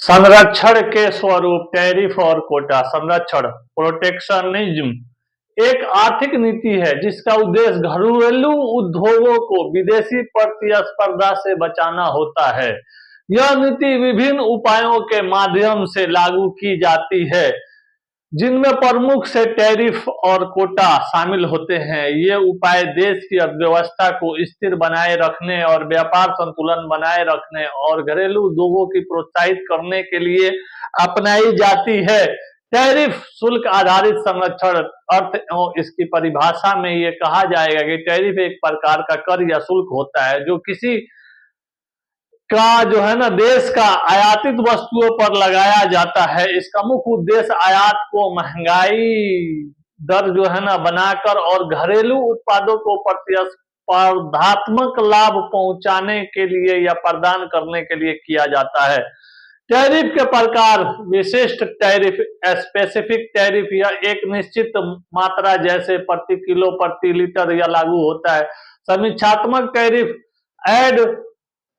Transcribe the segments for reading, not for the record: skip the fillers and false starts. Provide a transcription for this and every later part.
संरक्षण के स्वरूप टैरिफ और कोटा। संरक्षण प्रोटेक्शनिज्म एक आर्थिक नीति है जिसका उद्देश्य घरेलू उद्योगों को विदेशी प्रतिस्पर्धा से बचाना होता है। यह नीति विभिन्न उपायों के माध्यम से लागू की जाती है जिनमें प्रमुख से टैरिफ और कोटा शामिल होते हैं। ये उपाय देश की अर्थव्यवस्था को स्थिर बनाए रखने और व्यापार संतुलन बनाए रखने और घरेलू उद्योगों की प्रोत्साहित करने के लिए अपनाई जाती है। टैरिफ शुल्क आधारित संरक्षण अर्थ एवं इसकी परिभाषा में ये कहा जाएगा कि टैरिफ एक प्रकार का कर या शुल्क होता है जो किसी का जो है ना देश का आयातित वस्तुओं पर लगाया जाता है। इसका मुख्य उद्देश्य आयात को महंगाई दर जो है ना बनाकर और घरेलू उत्पादों को प्रतिस्पर्धात्मक लाभ पहुंचाने के लिए या प्रदान करने के लिए किया जाता है। टैरिफ के प्रकार विशिष्ट टैरिफ, स्पेसिफिक टैरिफ या एक निश्चित मात्रा जैसे प्रति किलो प्रति लीटर या लागू होता है। समीक्षात्मक टैरिफ एड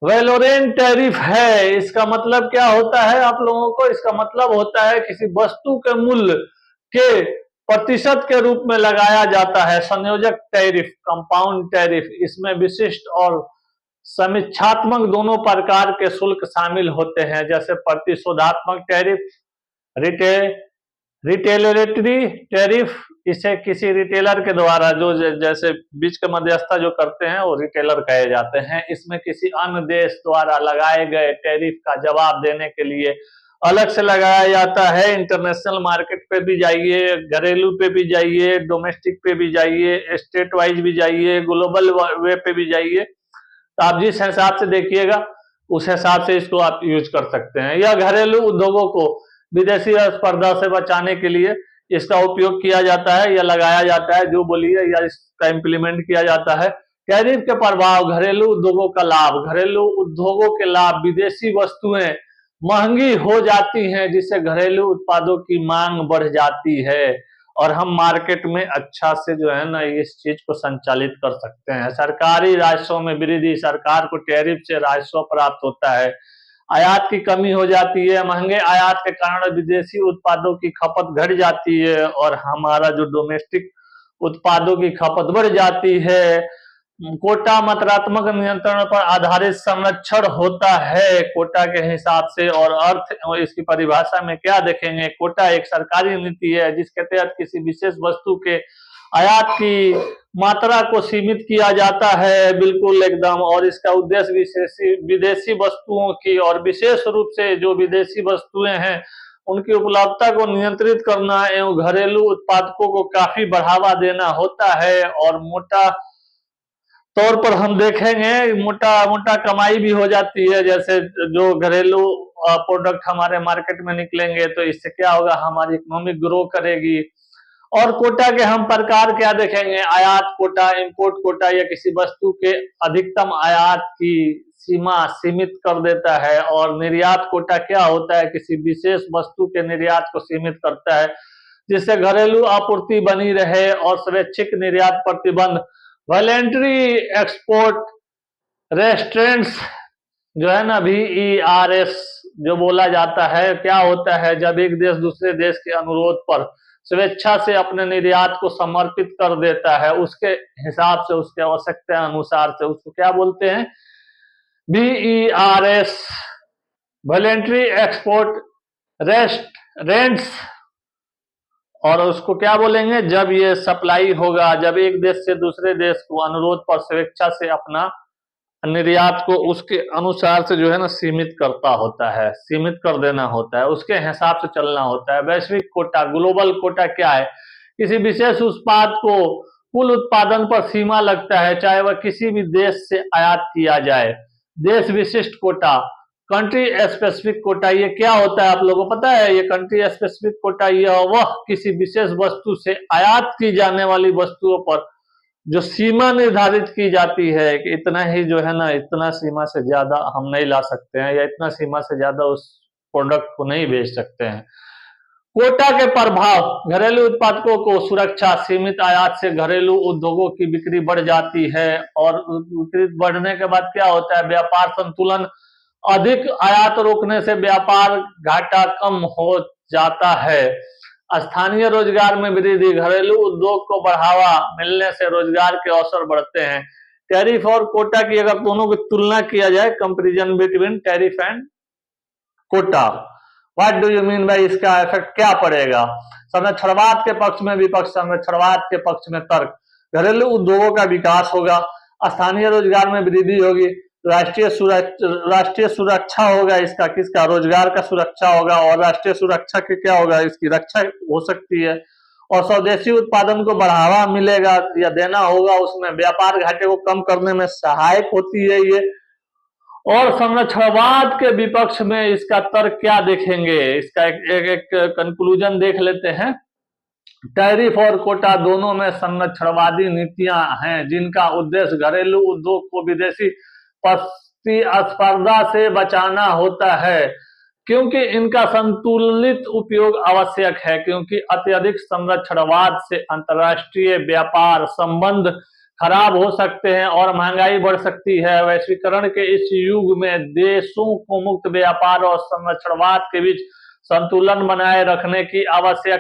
वैलोरेंट टैरिफ है। इसका मतलब क्या होता है आप लोगों को? इसका मतलब होता है किसी वस्तु के मूल्य के प्रतिशत के रूप में लगाया जाता है। संयोजक टैरिफ, कंपाउंड टैरिफ, इसमें विशिष्ट और समीक्षात्मक दोनों प्रकार के शुल्क शामिल होते हैं जैसे प्रतिशोधात्मक टैरिफ, रिटेलरेटरी टैरिफ, इसे किसी रिटेलर के द्वारा जो जैसे बीच के मध्यस्थता जो करते हैं वो रिटेलर कहे जाते हैं। इसमें किसी अन्य देश द्वारा लगाए गए टैरिफ का जवाब देने के लिए अलग से लगाया जाता है। इंटरनेशनल मार्केट पे भी जाइए, घरेलू पे भी जाइए, डोमेस्टिक पे भी जाइए, स्टेट वाइज भी जाइए, ग्लोबल वे पे भी जाइए, तो आप जिस हिसाब से देखिएगा उस हिसाब से इसको आप यूज कर सकते हैं। या घरेलू उद्योगों को विदेशी स्पर्धा से बचाने के लिए इसका उपयोग किया जाता है या लगाया जाता है, जो बोलिए, या इसका इम्प्लीमेंट किया जाता है। टैरिफ के प्रभाव घरेलू उद्योगों का लाभ, घरेलू उद्योगों के लाभ, विदेशी वस्तुएं महंगी हो जाती हैं जिससे घरेलू उत्पादों की मांग बढ़ जाती है और हम मार्केट में अच्छा से जो है ना इस चीज को संचालित कर सकते हैं। सरकारी राजस्व में वृद्धि, सरकार को टैरिफ से राजस्व प्राप्त होता है। आयात की कमी हो जाती है, महंगे आयात के कारण विदेशी उत्पादों की खपत घट जाती है और हमारा जो डोमेस्टिक उत्पादों की खपत बढ़ जाती है। कोटा मात्रात्मक नियंत्रण पर आधारित संरक्षण होता है कोटा के हिसाब से। और अर्थ इसकी परिभाषा में क्या देखेंगे? कोटा एक सरकारी नीति है जिसके तहत किसी विशेष वस्तु के आयात की मात्रा को सीमित किया जाता है, बिल्कुल एकदम। और इसका उद्देश्य विदेशी वस्तुओं की और विशेष रूप से जो विदेशी वस्तुएं हैं उनकी उपलब्धता को नियंत्रित करना एवं घरेलू उत्पादकों को काफी बढ़ावा देना होता है। और मोटा तौर पर हम देखेंगे मोटा मोटा कमाई भी हो जाती है, जैसे जो घरेलू प्रोडक्ट हमारे मार्केट में निकलेंगे तो इससे क्या होगा, हमारी इकोनॉमिक ग्रो करेगी। और कोटा के हम प्रकार क्या देखेंगे? आयात कोटा, इंपोर्ट कोटा, या किसी वस्तु के अधिकतम आयात की सीमा सीमित कर देता है। और निर्यात कोटा क्या होता है? किसी विशेष वस्तु के निर्यात को सीमित करता है जिससे घरेलू आपूर्ति बनी रहे। और स्वैच्छिक निर्यात प्रतिबंध, वॉलेंट्री एक्सपोर्ट रेस्ट्रेंट्स जो है ना, VERS जो बोला जाता है, क्या होता है? जब एक देश दूसरे देश के अनुरोध पर स्वेच्छा से अपने निर्यात को समर्पित कर देता है उसके हिसाब से, उसके आवश्यकता अनुसार से, उसको क्या बोलते हैं? VERS, voluntary export restraints. और उसको क्या बोलेंगे? जब ये सप्लाई होगा, जब एक देश से दूसरे देश को अनुरोध पर स्वेच्छा से अपना निर्यात को उसके अनुसार से जो है ना सीमित करता होता है, सीमित कर देना होता है, उसके हिसाब से चलना होता है। वैश्विक कोटा, ग्लोबल कोटा क्या है? किसी विशेष उत्पाद को कुल उत्पादन पर सीमा लगता है चाहे वह किसी भी देश से आयात किया जाए। देश विशिष्ट कोटा, कंट्री स्पेसिफिक कोटा, ये क्या होता है आप लोगों को पता है? ये कंट्री स्पेसिफिक कोटा यह वह किसी विशेष वस्तु से आयात की जाने वाली वस्तुओं पर जो सीमा निर्धारित की जाती है कि इतना ही जो है ना, इतना सीमा से ज्यादा हम नहीं ला सकते हैं या इतना सीमा से ज्यादा उस प्रोडक्ट को नहीं बेच सकते हैं। कोटा के प्रभाव, घरेलू उत्पादकों को सुरक्षा, सीमित आयात से घरेलू उद्योगों की बिक्री बढ़ जाती है। और बिक्री बढ़ने के बाद क्या होता है? व्यापार संतुलन अधिक आयात रोकने से व्यापार घाटा कम हो जाता है। स्थानीय रोजगार में वृद्धि, घरेलू उद्योग को बढ़ावा मिलने से रोजगार के अवसर बढ़ते हैं। टैरिफ और कोटा की अगर दोनों की तुलना किया जाए, comparison between tariff and quota, what do you mean by, इसका इफेक्ट क्या पड़ेगा? संरक्षणवाद के पक्ष में विपक्ष, संरक्षणवाद के पक्ष में तर्क। घरेलू उद्योगों का विकास होगा, स्थानीय रोजगार में वृद्धि होगी, राष्ट्रीय सुरक्षा होगा, इसका किसका, रोजगार का सुरक्षा होगा, और राष्ट्रीय सुरक्षा के क्या होगा, इसकी रक्षा हो सकती है, और स्वदेशी उत्पादन को बढ़ावा मिलेगा या देना होगा, उसमें व्यापार घाटे को कम करने में सहायक होती है ये। और संरक्षणवाद के विपक्ष में इसका तर्क क्या देखेंगे, इसका एक कंक्लूजन देख लेते हैं। टैरिफ और कोटा दोनों में संरक्षणवादी नीतियां हैं जिनका उद्देश्य घरेलू उद्योग को विदेशी प्रतिस्पर्धा से बचाना होता है, क्योंकि इनका संतुलित उपयोग आवश्यक है, क्योंकि अत्यधिक संरक्षणवाद से अंतर्राष्ट्रीय व्यापार संबंध खराब हो सकते हैं और महंगाई बढ़ सकती है। वैश्वीकरण के इस युग में देशों को मुक्त व्यापार और संरक्षणवाद के बीच संतुलन बनाए रखने की आवश्यकता